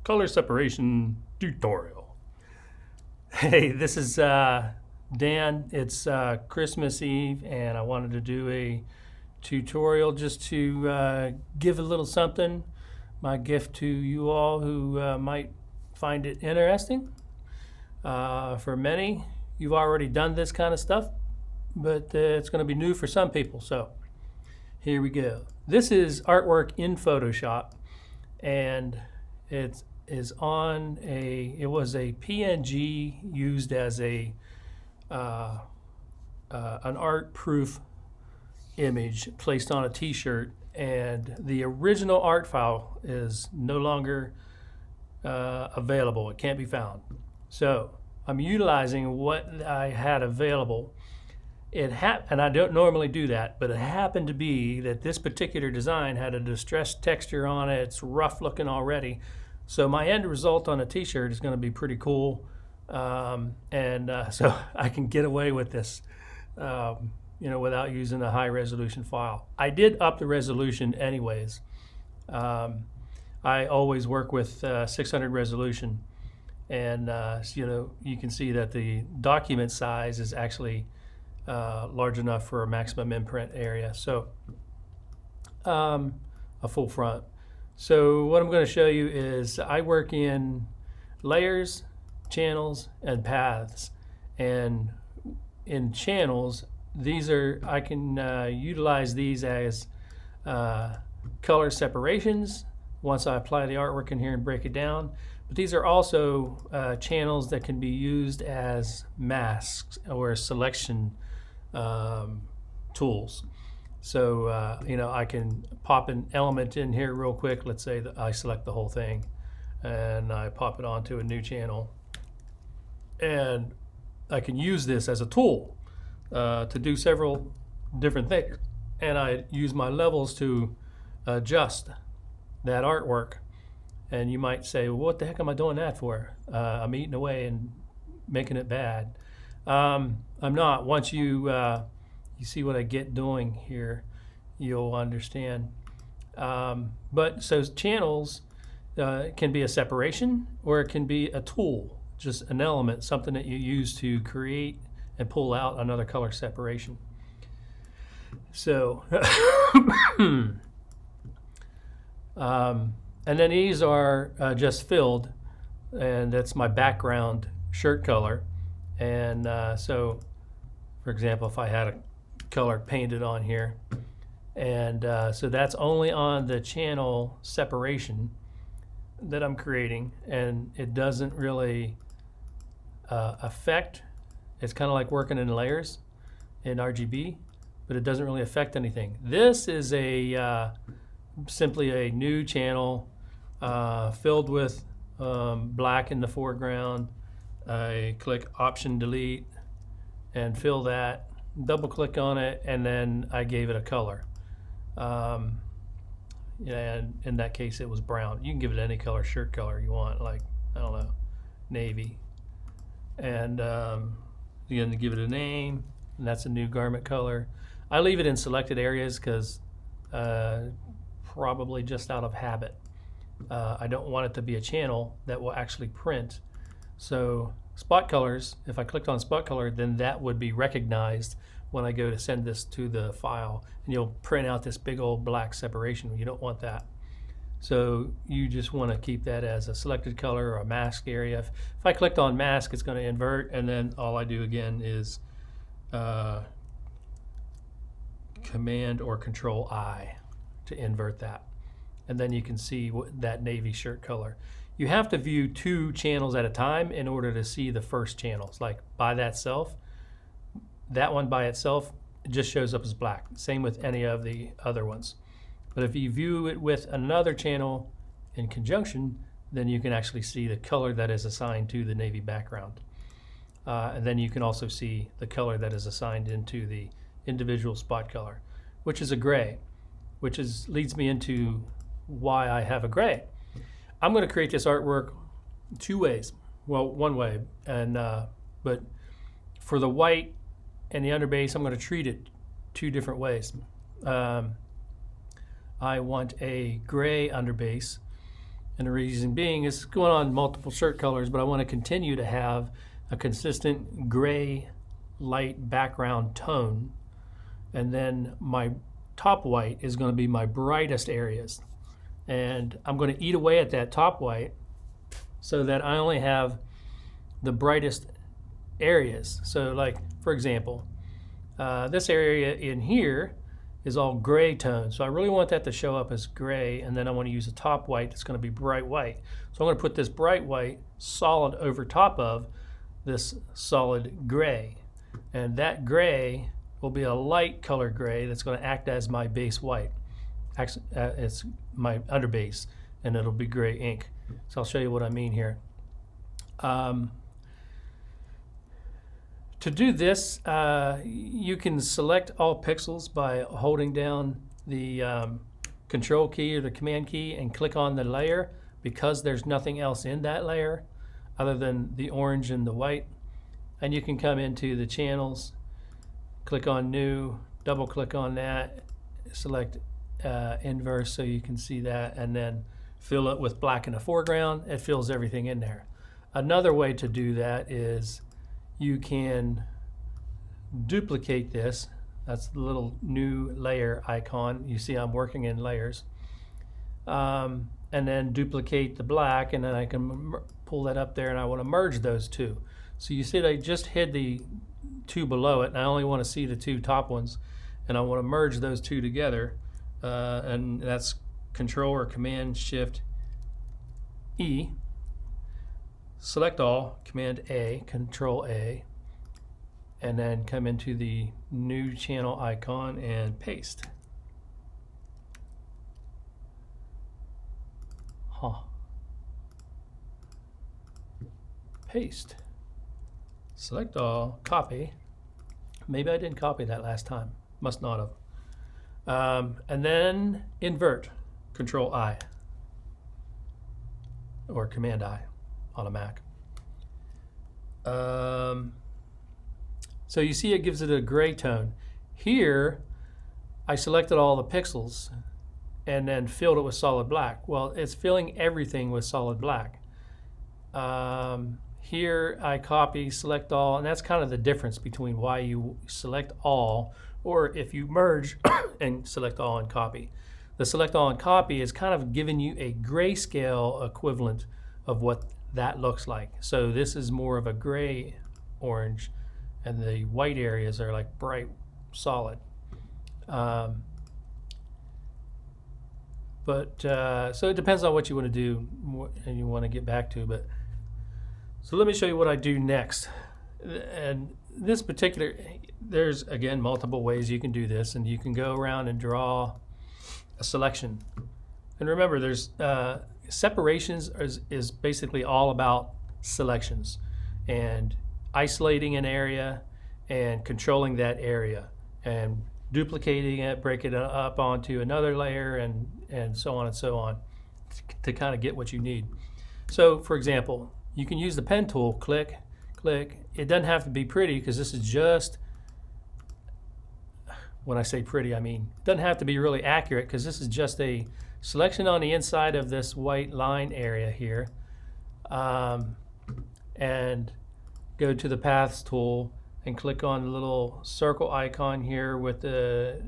color separation tutorial. Hey, this is Dan. It's Christmas Eve, and I wanted to do a tutorial just to give a little something, my gift to you all who might find it interesting. For many, you've already done this kind of stuff, but it's going to be new for some people. So here we go. This is artwork in Photoshop, and it was a PNG used as an art proof image placed on a t-shirt, and the original art file is no longer available. It can't be found. So I'm utilizing what I had available. And I don't normally do that, but it happened to be that this particular design had a distressed texture on it. It's rough looking already. So my end result on a t-shirt is going to be pretty cool. So I can get away with this, without using a high resolution file. I did up the resolution anyways. I always work with 600 resolution. And, you can see that the document size is actually large enough for a maximum imprint area. So a full front. So what I'm going to show you is I work in layers, channels, and paths. And in channels, I can utilize these as color separations once I apply the artwork in here and break it down. But these are also channels that can be used as masks or selection tools. So, I can pop an element in here real quick. Let's say that I select the whole thing and I pop it onto a new channel. And I can use this as a tool to do several different things. And I use my levels to adjust that artwork. And you might say, well, what the heck am I doing that for? I'm eating away and making it bad. I'm not. Once you see what I get doing here, you'll understand. So channels can be a separation, or it can be a tool, just an element, something that you use to create and pull out another color separation. So, and then these are just filled, and that's my background shirt color. And so, for example, if I had a color painted on here, and so that's only on the channel separation that I'm creating, and it doesn't really affect. It's kind of like working in layers in RGB, but it doesn't really affect anything. This is simply a new channel filled with black in the foreground. I click Option Delete and fill that, double click on it, and then I gave it a color. And in that case it was brown. You can give it any color, shirt color you want, like, I don't know, navy. And you're going to give it a name, and that's a new garment color. I leave it in selected areas because probably just out of habit. I don't want it to be a channel that will actually print. So spot colors, if I clicked on spot color, then that would be recognized when I go to send this to the file, and you'll print out this big old black separation. You don't want that. So you just want to keep that as a selected color or a mask area. If I clicked on mask, it's going to invert, and then all I do again is Command or Control I to invert that. And then you can see that navy shirt color. You have to view two channels at a time in order to see the first channels. Like by that one by itself, it just shows up as black. Same with any of the other ones. But if you view it with another channel in conjunction, then you can actually see the color that is assigned to the navy background. And then you can also see the color that is assigned into the individual spot color, which is a gray, which leads me into why I have a gray. I'm going to create this artwork two ways. Well, one way, but for the white and the underbase, I'm going to treat it two different ways. I want a gray underbase, And the reason being is going on multiple shirt colors, but I want to continue to have a consistent gray light background tone. And then my top white is going to be my brightest areas. And I'm going to eat away at that top white so that I only have the brightest areas. So like, for example, this area in here is all gray tone. So I really want that to show up as gray, and then I want to use a top white that's going to be bright white. So I'm going to put this bright white solid over top of this solid gray. And that gray will be a light color gray that's going to act as my base white. It's my underbase, and it'll be gray ink. So I'll show you what I mean here. To do this, you can select all pixels by holding down the control key or the command key and click on the layer, because there's nothing else in that layer other than the orange and the white. And you can come into the channels, click on new, double click on that, select inverse so you can see that, and then fill it with black in the foreground. It fills everything in there. Another way to do that is you can duplicate this. That's the little new layer icon. You see I'm working in layers. And then duplicate the black, and then I can pull that up there, and I want to merge those two. So you see that I just hid the two below it, and I only want to see the two top ones, and I want to merge those two together, and that's Control or Command Shift E. Select all, Command A, Control A, and then come into the new channel icon and paste. Paste. Select all, copy. Maybe I didn't copy that last time. Must not have. And then invert, Control I, or Command I on a Mac. So you see it gives it a gray tone. Here, I selected all the pixels and then filled it with solid black. Well, it's filling everything with solid black. Here I copy, select all, and that's kind of the difference between why you select all, or if you merge and select all and copy. The select all and copy is kind of giving you a grayscale equivalent of what that looks like. So this is more of a gray orange, and the white areas are like bright solid. So it depends on what you want to do and you want to get back to. But so let me show you what I do next. And this particular, there's again multiple ways you can do this, and you can go around and draw a selection. And remember, there's separations is basically all about selections and isolating an area and controlling that area and duplicating it, breaking it up onto another layer, and so on and so on to kind of get what you need. So for example, you can use the pen tool, click, click. It doesn't have to be pretty, because this is just, when I say pretty, I mean it doesn't have to be really accurate, because this is just a selection on the inside of this white line area here. And go to the Paths tool and click on the little circle icon here with the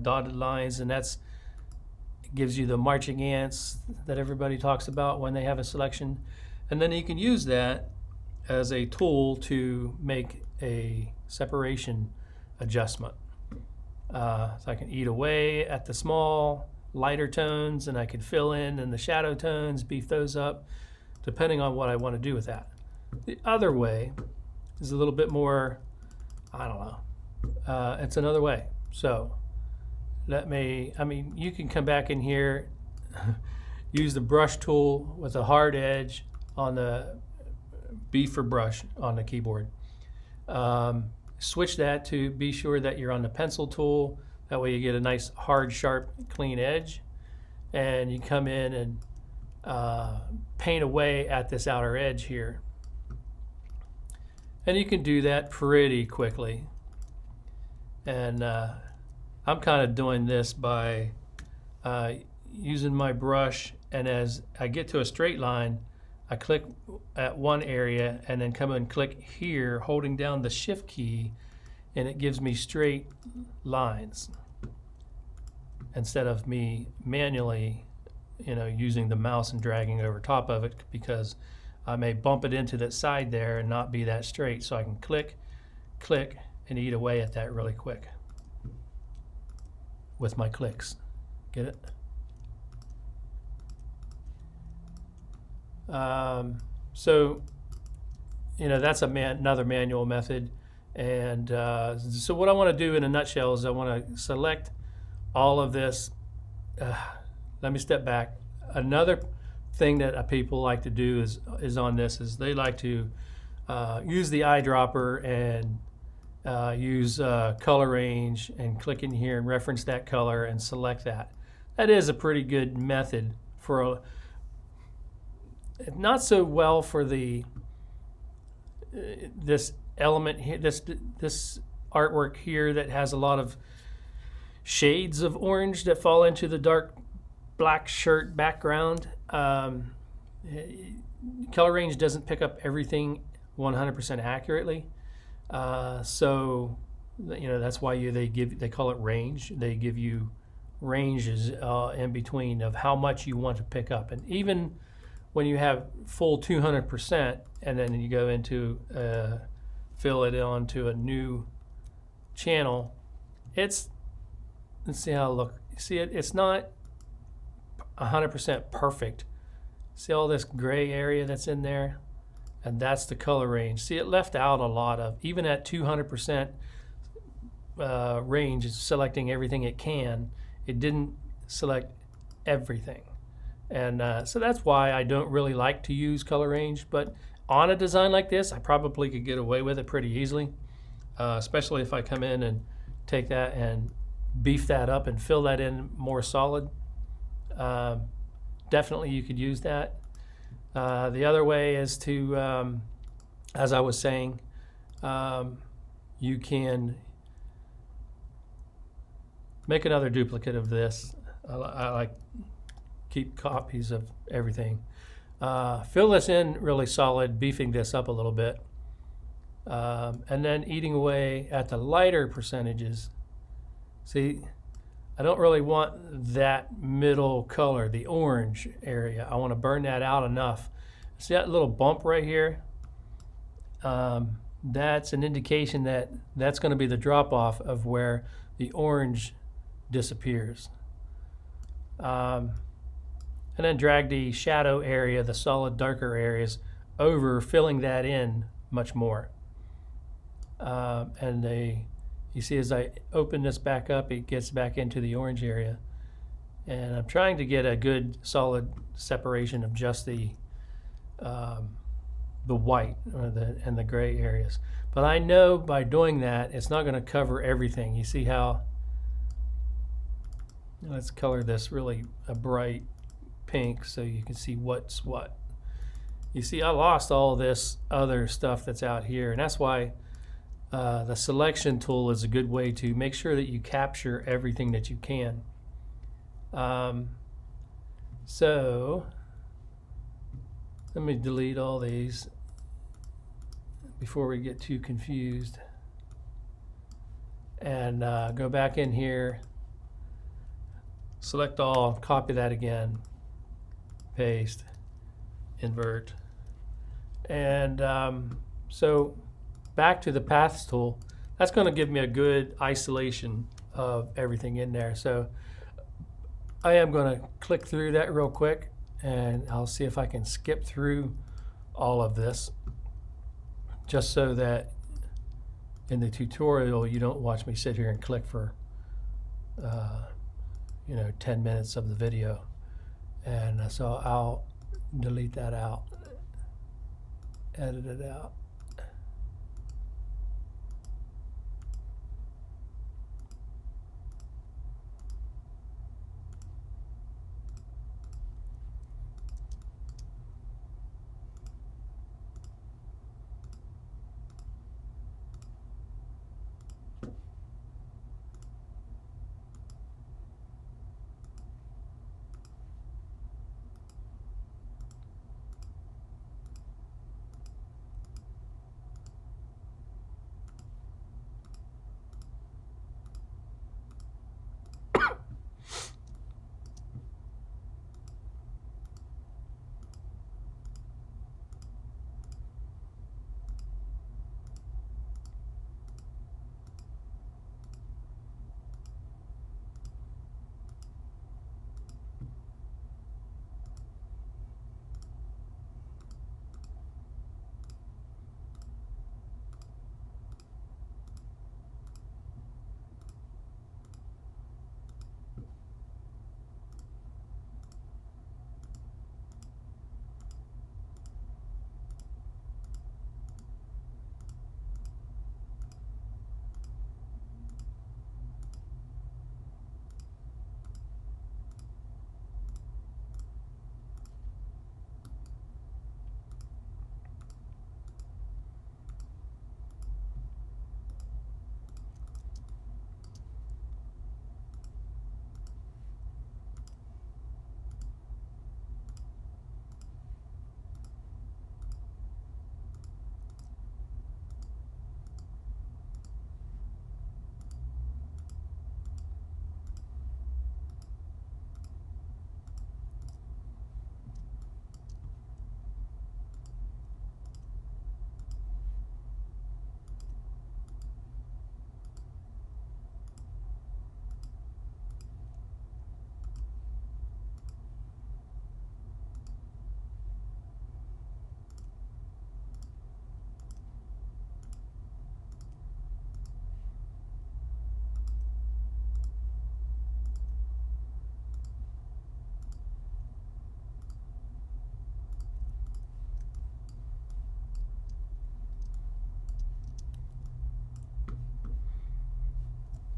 dotted lines, and that's gives you the marching ants that everybody talks about when they have a selection. And then you can use that as a tool to make a separation adjustment. So I can eat away at the small lighter tones, and I can fill in the shadow tones, beef those up, depending on what I want to do with that. The other way is a little bit more, I don't know, it's another way. So you can come back in here, use the brush tool with a hard edge on the B for brush on the keyboard. Switch that to be sure that you're on the pencil tool. That way you get a nice hard, sharp, clean edge. And you come in and paint away at this outer edge here. And you can do that pretty quickly. And I'm kind of doing this by using my brush and as I get to a straight line, I click at one area and then come and click here, holding down the shift key, and it gives me straight lines instead of me manually, using the mouse and dragging over top of it, because I may bump it into that side there and not be that straight. So I can click, and eat away at that really quick with my clicks. Get it? So that's another manual method. And so what I want to do in a nutshell is I want to select all of this. Let me step back. Another thing that people like to do is on this is they like to use the eyedropper and use color range and click in here and reference that color and select that. That is a pretty good method for not so well for this element here, this artwork here that has a lot of shades of orange that fall into the dark black shirt background. Color range doesn't pick up everything 100% accurately, so that's why they call it range. They give you ranges in between of how much you want to pick up, and even when you have full 200% and then you go into fill it onto a new channel, let's see how it looks. See it? It's not 100% perfect. See all this gray area that's in there? And that's the color range. See, it left out a lot of, even at 200% range, it's selecting everything it can. It didn't select everything. And so that's why I don't really like to use color range. But on a design like this, I probably could get away with it pretty easily, especially if I come in and take that and beef that up and fill that in more solid. Definitely you could use that. The other way is to, as I was saying, you can make another duplicate of this. I like keep copies of everything. Fill this in really solid, beefing this up a little bit, and then eating away at the lighter percentages. See, I don't really want that middle color, the orange area. I want to burn that out enough. See that little bump right here? That's an indication that that's going to be the drop off of where the orange disappears. And then drag the shadow area, the solid darker areas, over, filling that in much more. You see as I open this back up, it gets back into the orange area. And I'm trying to get a good solid separation of just the white and the gray areas. But I know by doing that, it's not going to cover everything. You see how, let's color this really a bright pink so you can see what's what. You see I lost all this other stuff that's out here, and that's why the selection tool is a good way to make sure that you capture everything that you can. So let me delete all these before we get too confused, and go back in here, select all, copy that again, paste, invert, and so back to the paths tool. That's going to give me a good isolation of everything in there. So I am going to click through that real quick, and I'll see if I can skip through all of this, just so that in the tutorial you don't watch me sit here and click for 10 minutes of the video. And so I'll delete that out, edit it out.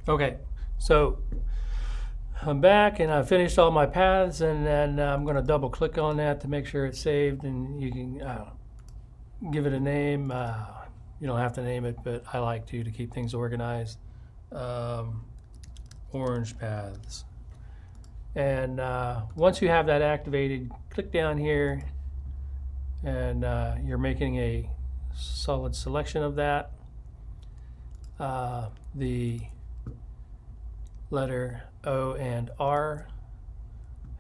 Okay, so I'm back and I finished all my paths, and then I'm going to double click on that to make sure it's saved, and you can give it a name. You don't have to name it, but I like to keep things organized. Orange paths. And once you have that activated, click down here, and you're making a solid selection of that. The letter O and R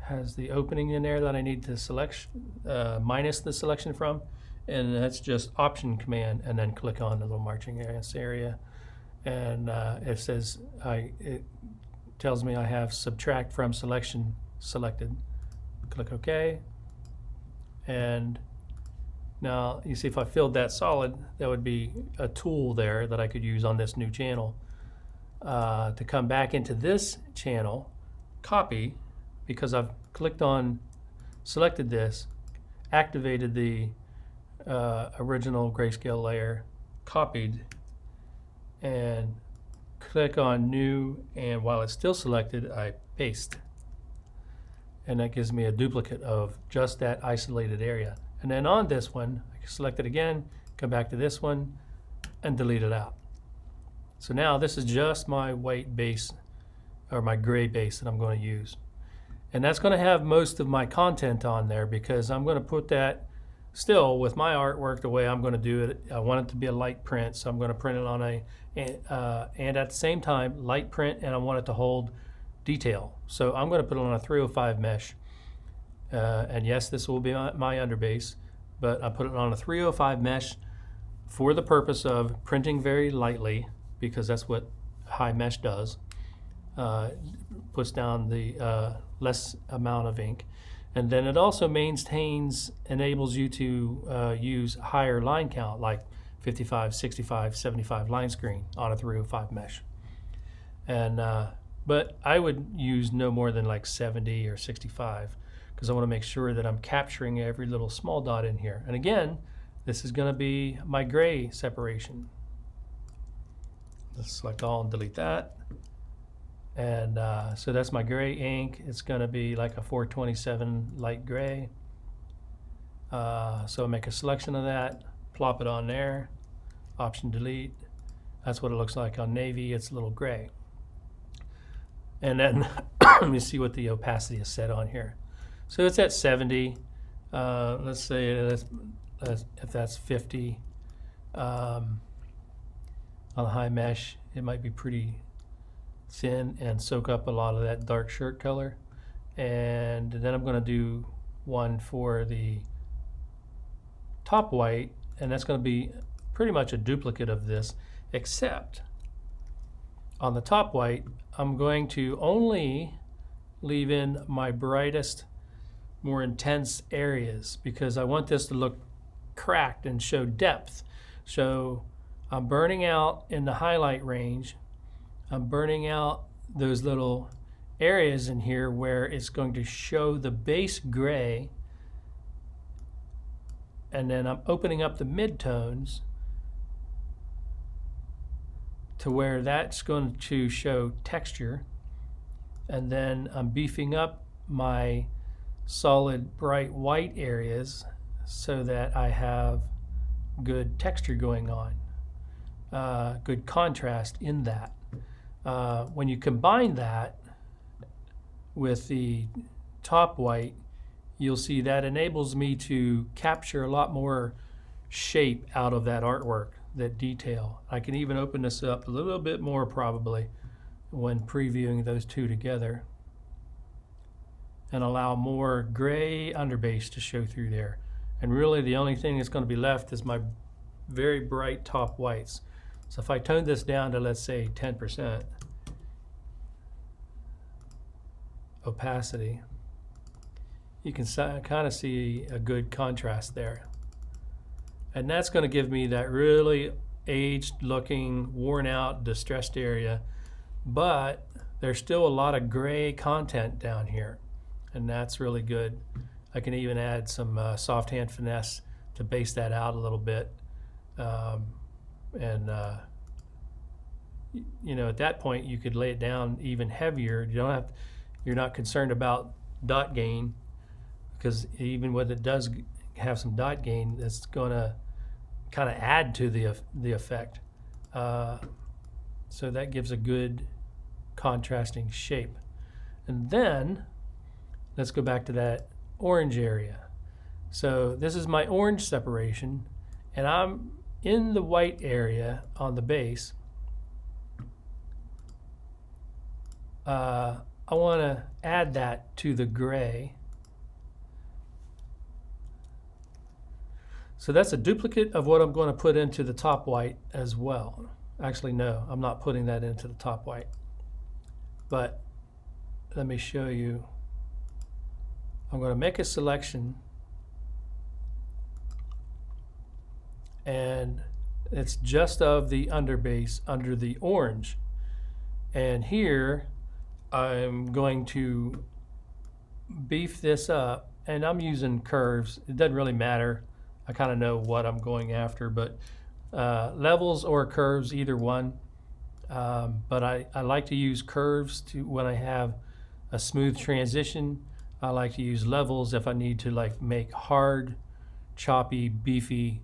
has the opening in there that I need to select, minus the selection from, and that's just Option Command, and then click on the little marching area, and it says it tells me I have subtract from selection selected. Click OK, and now you see if I filled that solid, that would be a tool there that I could use on this new channel. To come back into this channel, copy, because I've clicked on, selected this, activated the original grayscale layer, copied, and click on new, and while it's still selected, I paste. And that gives me a duplicate of just that isolated area. And then on this one, I can select it again, come back to this one, and delete it out. So now this is just my white base, or my gray base that I'm going to use. And that's going to have most of my content on there, because I'm going to put that still with my artwork the way I'm going to do it. I want it to be a light print, so I'm going to print it on and at the same time light print, and I want it to hold detail. So I'm going to put it on a 305 mesh. And yes, this will be my underbase, but I put it on a 305 mesh for the purpose of printing very lightly, because that's what high mesh does. Puts down the less amount of ink. And then it also enables you to use higher line count, like 55, 65, 75 line screen on a 305 mesh. And but I would use no more than like 70 or 65, because I want to make sure that I'm capturing every little small dot in here. And again, this is going to be my gray separation. Let's select all and delete that. And so that's my gray ink. It's going to be like a 427 light gray. So make a selection of that, plop it on there, Option delete. That's what it looks like on navy. It's a little gray. And then let me see what the opacity is set on here. So it's at 70. Let's say if that's 50. On the high mesh, it might be pretty thin and soak up a lot of that dark shirt color. And then I'm going to do one for the top white, and that's going to be pretty much a duplicate of this, except on the top white, I'm going to only leave in my brightest, more intense areas, because I want this to look cracked and show depth. So I'm burning out in the highlight range. I'm burning out those little areas in here where it's going to show the base gray, and then I'm opening up the midtones to where that's going to show texture, and then I'm beefing up my solid bright white areas so that I have good texture going on, good contrast in that. When you combine that with the top white, you'll see that enables me to capture a lot more shape out of that artwork, that detail. I can even open this up a little bit more probably when previewing those two together, and allow more gray underbase to show through there. And really the only thing that's going to be left is my very bright top whites. So if I tone this down to, let's say, 10% opacity, you can kind of see a good contrast there. And that's going to give me that really aged looking, worn out, distressed area, but there's still a lot of gray content down here, and that's really good. I can even add some soft hand finesse to base that out a little bit, and you know, at that point you could lay it down even heavier. You don't have, you're not concerned about dot gain, because even when it does have some dot gain, it's going to kind of add to the effect. So that gives a good contrasting shape. And then let's go back to that orange area. So this is my orange separation, and I'm in the white area on the base. I want to add that to the gray. So that's a duplicate of what I'm going to put into the top white as well. Actually, no, I'm not putting that into the top white. But let me show you. I'm going to make a selection, and it's just of the underbase under the orange. And here I'm going to beef this up, and I'm using curves. It doesn't really matter. I kind of know what I'm going after, but levels or curves, either one. But I like to use curves when I have a smooth transition. I like to use levels if I need to like make hard, choppy, beefy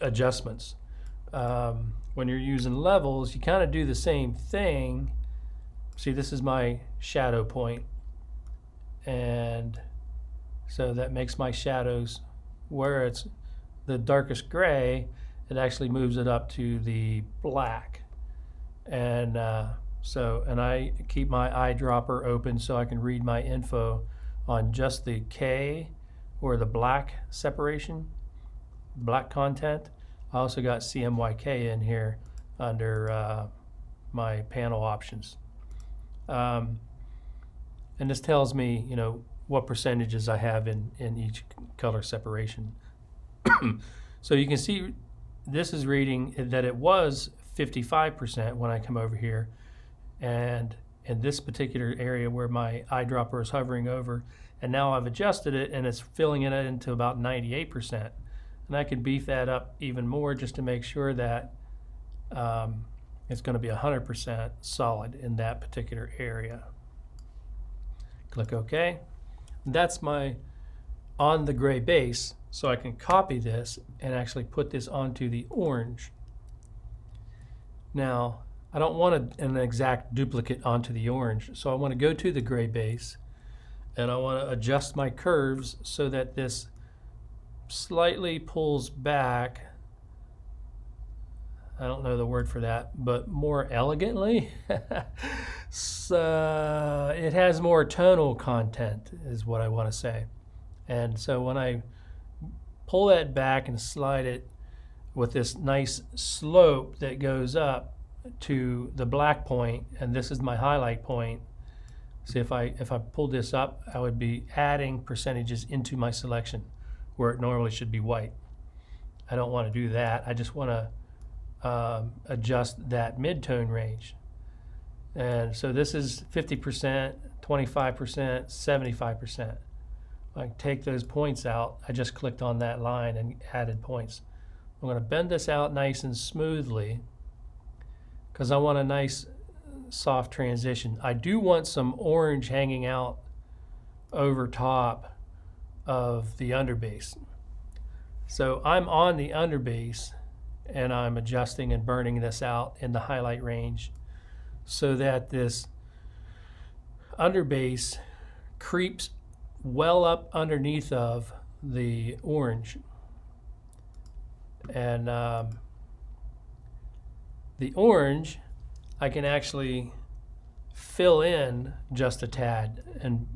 adjustments. When you're using levels, you kind of do the same thing. See, this is my shadow point, and so that makes my shadows, where it's the darkest gray, it actually moves it up to the black. And and I keep my eyedropper open so I can read my info on just the K or the black separation, black content. I also got Cmyk in here under my panel options. And this tells me, you know, what percentages I have in each color separation. So you can see this is reading that it was 55% when I come over here, and in this particular area where my eyedropper is hovering over, and now I've adjusted it and it's filling it into about 98%. And I could beef that up even more just to make sure that it's going to be 100% solid in that particular area. Click OK. That's my on the gray base, so I can copy this and actually put this onto the orange. Now, I don't want an exact duplicate onto the orange, so I want to go to the gray base and I want to adjust my curves so that this slightly pulls back. I don't know the word for that, but more elegantly. So it has more tonal content is what I want to say. And so when I pull that back and slide it with this nice slope that goes up to the black point, and this is my highlight point. See, if I pulled this up, I would be adding percentages into my selection where it normally should be white. I don't want to do that. I just want to adjust that mid-tone range. And so this is 50%, 25%, 75%. I can take those points out. I just clicked on that line and added points. I'm going to bend this out nice and smoothly because I want a nice soft transition. I do want some orange hanging out over top of the underbase. So I'm on the underbase and I'm adjusting and burning this out in the highlight range so that this underbase creeps well up underneath of the orange. And the orange I can actually fill in just a tad. And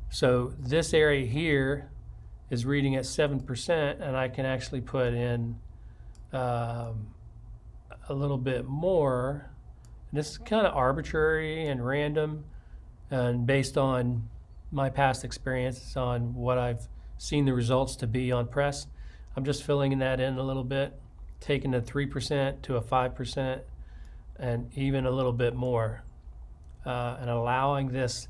so this area here is reading at 7%, and I can actually put in a little bit more. And this is kind of arbitrary and random and based on my past experience, on what I've seen the results to be on press. I'm just filling that in a little bit, taking a 3% to a 5%, and even a little bit more, and allowing this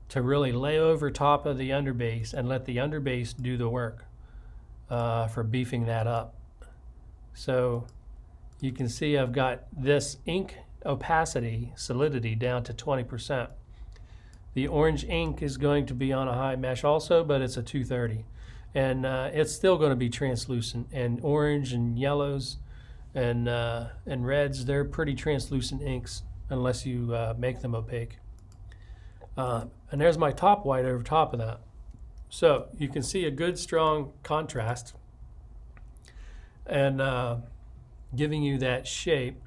to really lay over top of the underbase and let the underbase do the work for beefing that up. So you can see I've got this ink opacity, solidity down to 20%. The orange ink is going to be on a high mesh also, but it's a 230. And it's still going to be translucent. And orange and yellows and reds, they're pretty translucent inks unless you make them opaque. And there's my top white over top of that. So you can see a good strong contrast and giving you that shape.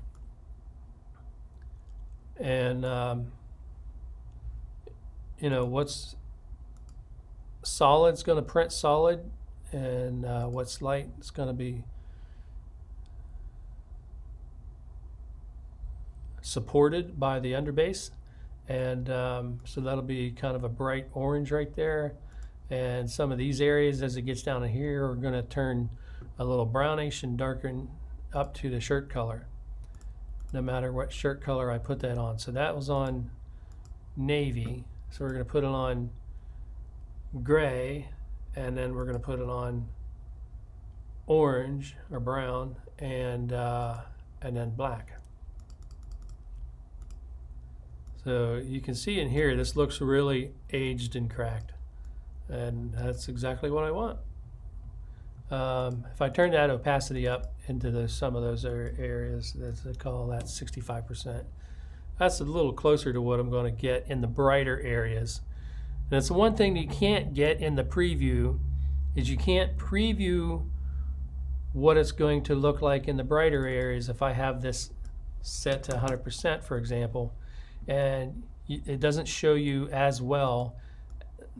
And you know, what's solid's going to print solid, and what's light is going to be supported by the underbase. And so that'll be kind of a bright orange right there. And some of these areas as it gets down to here are going to turn a little brownish and darken up to the shirt color, no matter what shirt color I put that on. So that was on navy. So we're going to put it on gray, and then we're going to put it on orange or brown, and then black. So you can see in here, this looks really aged and cracked, and that's exactly what I want. If I turn that opacity up into some of those areas, I call that 65%. That's a little closer to what I'm going to get in the brighter areas. And it's the one thing that you can't get in the preview is you can't preview what it's going to look like in the brighter areas if I have this set to 100%, for example, and it doesn't show you as well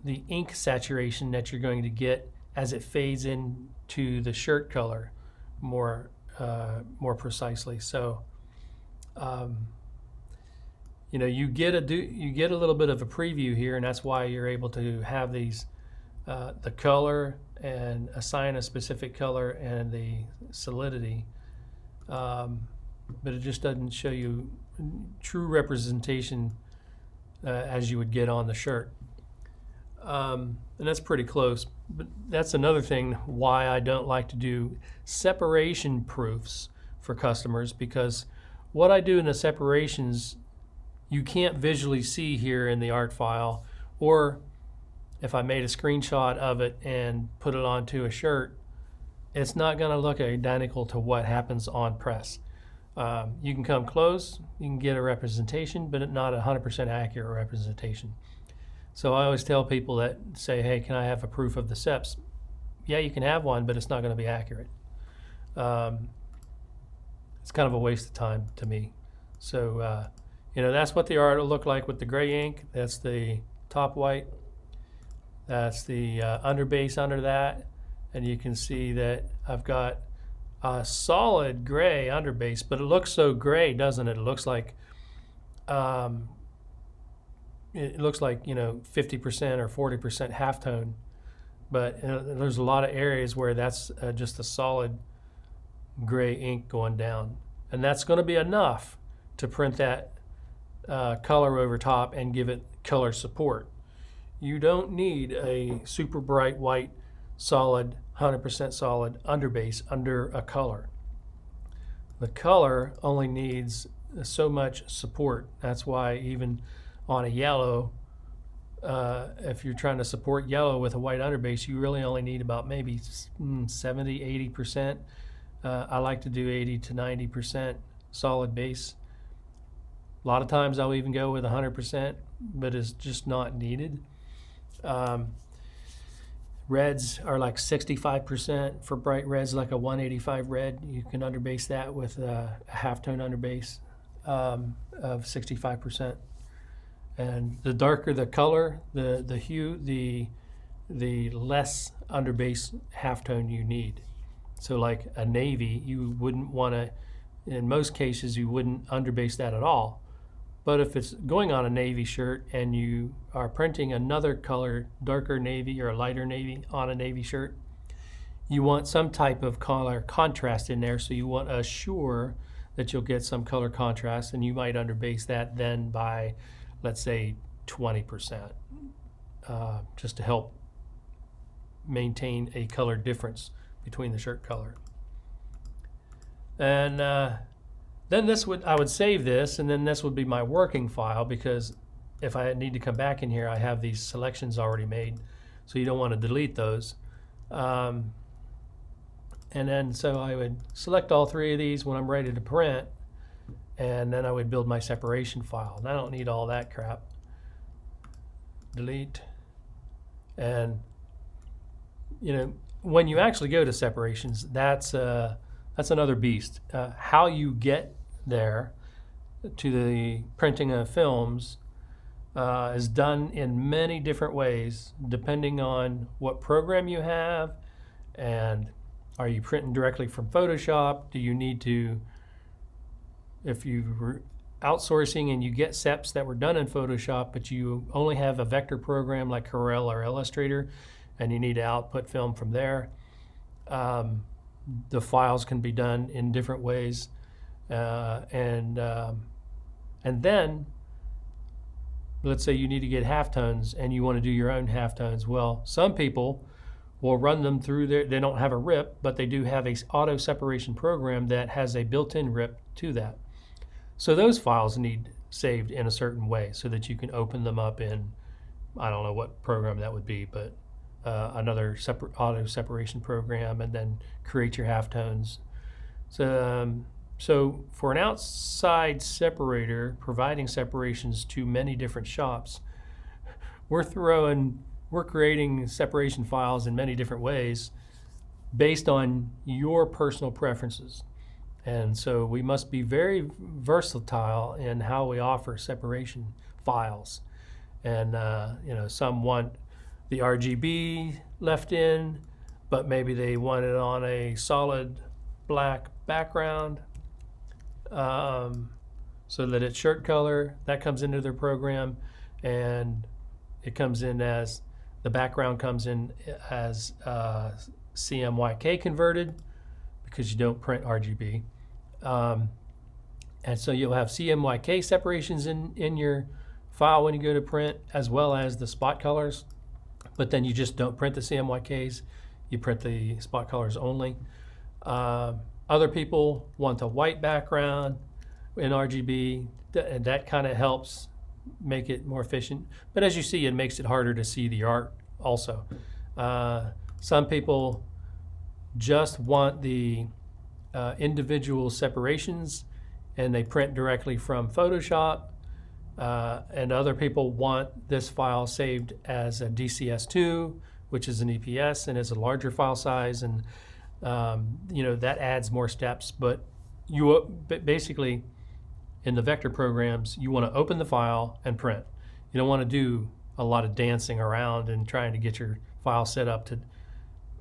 the ink saturation that you're going to get as it fades into the shirt color more precisely. So you know, you get a little bit of a preview here, and that's why you're able to have these the color and assign a specific color and the solidity, but it just doesn't show you true representation as you would get on the shirt. And that's pretty close, but that's another thing why I don't like to do separation proofs for customers, because what I do in the separations you can't visually see here in the art file, or if I made a screenshot of it and put it onto a shirt, it's not going to look identical to what happens on press. You can come close, you can get a representation, but not a 100% accurate representation. So I always tell people that say, hey, can I have a proof of the seps? Yeah, you can have one, but it's not going to be accurate. It's kind of a waste of time to me. So you know, that's what the art will look like with the gray ink. That's the top white. That's the underbase under that. And you can see that I've got a solid gray underbase, but it looks so gray, doesn't it? It looks like you know, 50% or 40% halftone. But there's a lot of areas where that's just a solid gray ink going down. And that's going to be enough to print that color over top and give it color support. You don't need a super bright white, solid, 100% solid underbase under a color. The color only needs so much support. That's why even on a yellow, if you're trying to support yellow with a white underbase, you really only need about maybe 70, 80%. I like to do 80 to 90% solid base. A lot of times I'll even go with 100%, but it's just not needed. Reds are like 65% for bright reds, like a 185 red. You can underbase that with a halftone underbase of 65%. And the darker the color, the hue, the less underbase halftone you need. So like a navy, you wouldn't want to, in most cases, you wouldn't underbase that at all. But if it's going on a navy shirt and you are printing another color, darker navy or a lighter navy on a navy shirt, you want some type of color contrast in there, so you want to assure that you'll get some color contrast, and you might underbase that then by, let's say, 20%, just to help maintain a color difference between the shirt color. And then I would save this, and then this would be my working file, because if I need to come back in here, I have these selections already made, so you don't want to delete those. And then so I would select all three of these when I'm ready to print, and then I would build my separation file. And I don't need all that crap. Delete. And when you actually go to separations, that's another beast. How you get there to the printing of films is done in many different ways, depending on what program you have, and are you printing directly from Photoshop? Do you need to, if you're outsourcing and you get SEPs that were done in Photoshop, but you only have a vector program like Corel or Illustrator, and you need to output film from there, the files can be done in different ways. And then, let's say you need to get halftones and you want to do your own halftones. Well, some people will run them through they don't have a rip, but they do have a auto separation program that has a built-in rip to that. So those files need saved in a certain way so that you can open them up in, I don't know what program that would be, but another auto separation program, and then create your halftones. So for an outside separator providing separations to many different shops, we're creating separation files in many different ways based on your personal preferences. And so we must be very versatile in how we offer separation files. And some want the RGB left in, but maybe they want it on a solid black background, so that it's shirt color. That comes into their program, and it comes in as, the background comes in as CMYK converted, because you don't print RGB. And so you'll have CMYK separations in your file when you go to print, as well as the spot colors, but then you just don't print the CMYKs, you print the spot colors only. Other people want a white background in RGB, and that kind of helps make it more efficient. But as you see, it makes it harder to see the art also. Some people just want the individual separations, and they print directly from Photoshop. And other people want this file saved as a DCS2, which is an EPS and is a larger file size, and that adds more steps. But basically, in the vector programs, you want to open the file and print. You don't want to do a lot of dancing around and trying to get your file set up to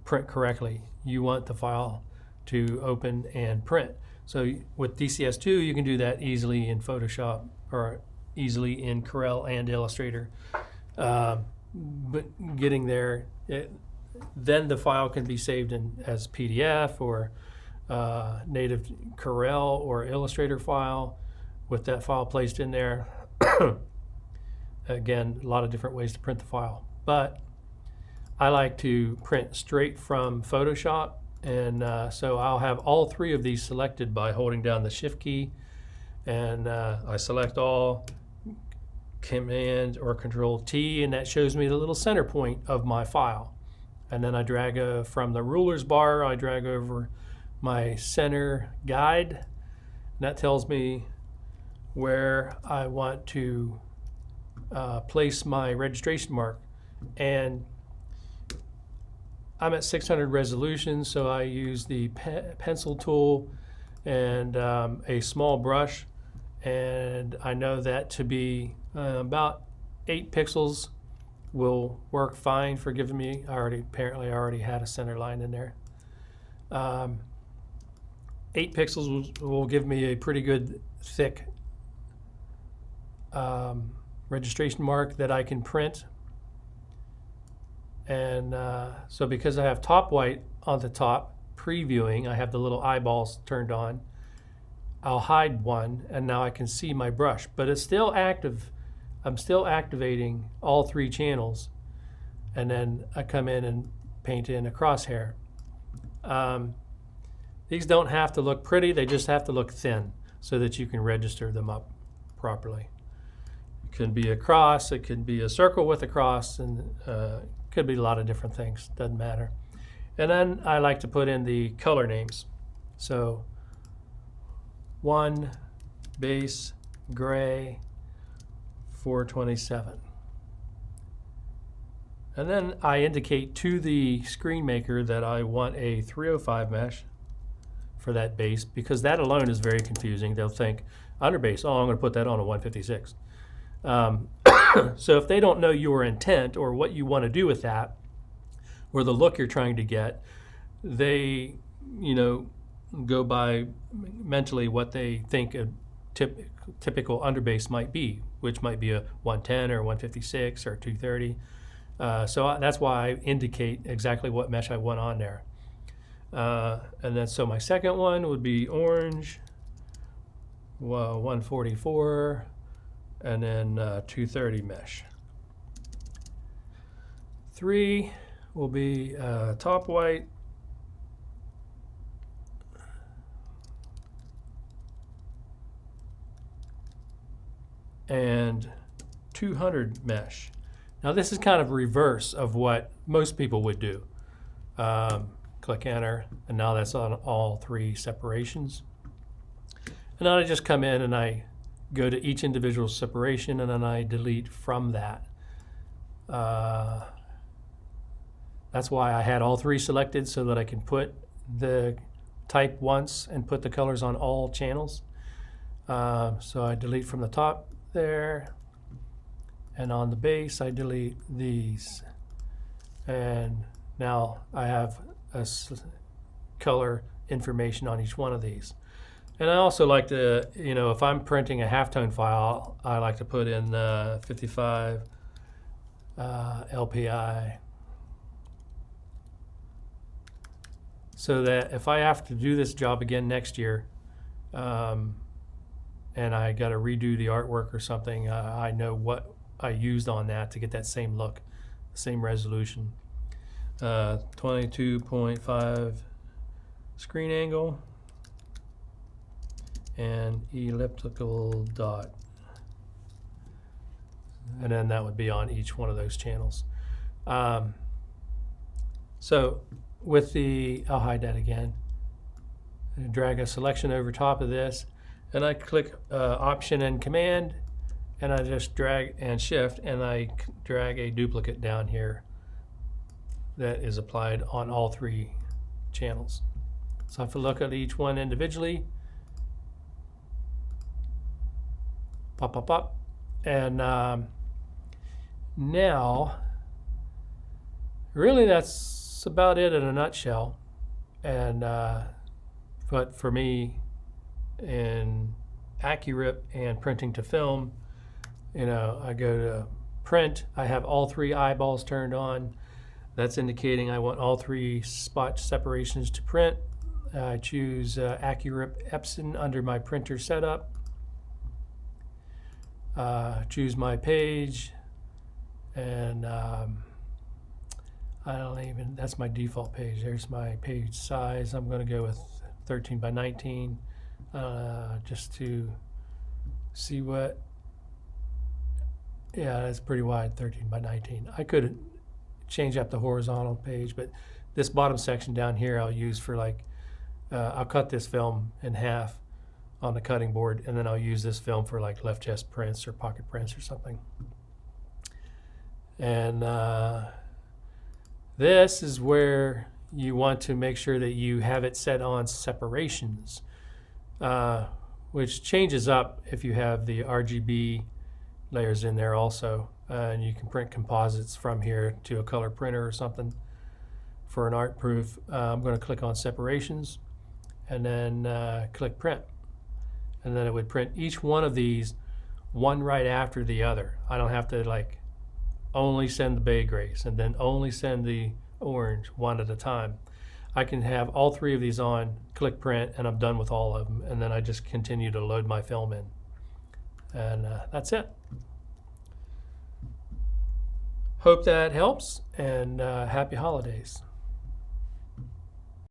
print correctly. You want the file to open and print. So with DCS2, you can do that easily in Photoshop or easily in Corel and Illustrator. But getting there, then the file can be saved as PDF or native Corel or Illustrator file with that file placed in there. Again, a lot of different ways to print the file. But I like to print straight from Photoshop, and so I'll have all three of these selected by holding down the Shift key, and I select all, Command or Control T, and that shows me the little center point of my file. And then I drag from the rulers bar, I drag over my center guide, and that tells me where I want to place my registration mark. And I'm at 600 resolution, so I use the pencil tool and a small brush, and I know that to be about 8 pixels will work fine for giving me, apparently I already had a center line in there. 8 pixels will give me a pretty good thick registration mark that I can print. And so because I have top white on the top previewing, I have the little eyeballs turned on, I'll hide one, and now I can see my brush, but it's still active. I'm still activating all 3 channels, and then I come in and paint in a crosshair. These don't have to look pretty, they just have to look thin so that you can register them up properly. It could be a cross, it could be a circle with a cross, and could be a lot of different things, doesn't matter. And then I like to put in the color names. So 1 base gray 427. And then I indicate to the screen maker that I want a 305 mesh for that base, because that alone is very confusing. They'll think underbase, oh, I'm going to put that on a 156. So if they don't know your intent or what you want to do with that, or the look you're trying to get, they, go by mentally what they think a typical underbase might be, which might be a 110 or 156 or 230. So that's why I indicate exactly what mesh I want on there. And then so my second one would be orange, 144, and then 230 mesh. 3 will be top white, and 200 mesh. Now this is kind of reverse of what most people would do. Click enter, and now that's on all 3 separations. And then I just come in and I go to each individual separation, and then I delete from that. That's why I had all 3 selected, so that I can put the type once and put the colors on all channels. So I delete from the top there, and on the base I delete these, and now I have color information on each one of these. And I also like to, if I'm printing a halftone file, I like to put in 55 LPI, so that if I have to do this job again next year, and I got to redo the artwork or something, I know what I used on that to get that same look, same resolution. 22.5 screen angle and elliptical dot, and then that would be on each one of those channels. So with the, I'll hide that again, drag a selection over top of this, and I click Option and Command, and I just drag and Shift, and I drag a duplicate down here that is applied on all 3 channels. So if I look at each one individually, pop, pop, pop, and now really that's about it in a nutshell. And but for me, in accurate and printing to film, I go to print, I have all 3 eyeballs turned on. That's indicating I want all 3 spot separations to print. I choose accurate Epson under my printer setup. Choose my page, and that's my default page. There's my page size. I'm going to go with 13 by 19, just to see what, yeah, that's pretty wide, 13 by 19. I could change up the horizontal page, but this bottom section down here I'll use for I'll cut this film in half on the cutting board, and then I'll use this film for left chest prints or pocket prints or something. And this is where you want to make sure that you have it set on separations, which changes up if you have the RGB layers in there also. And you can print composites from here to a color printer or something for an art proof. I'm going to click on separations, and then click print. And then it would print each one of these one right after the other. I don't have to only send the bay grays and then only send the orange one at a time. I can have all 3 of these on, click print, and I'm done with all of them. And then I just continue to load my film in. And that's it. Hope that helps, and happy holidays.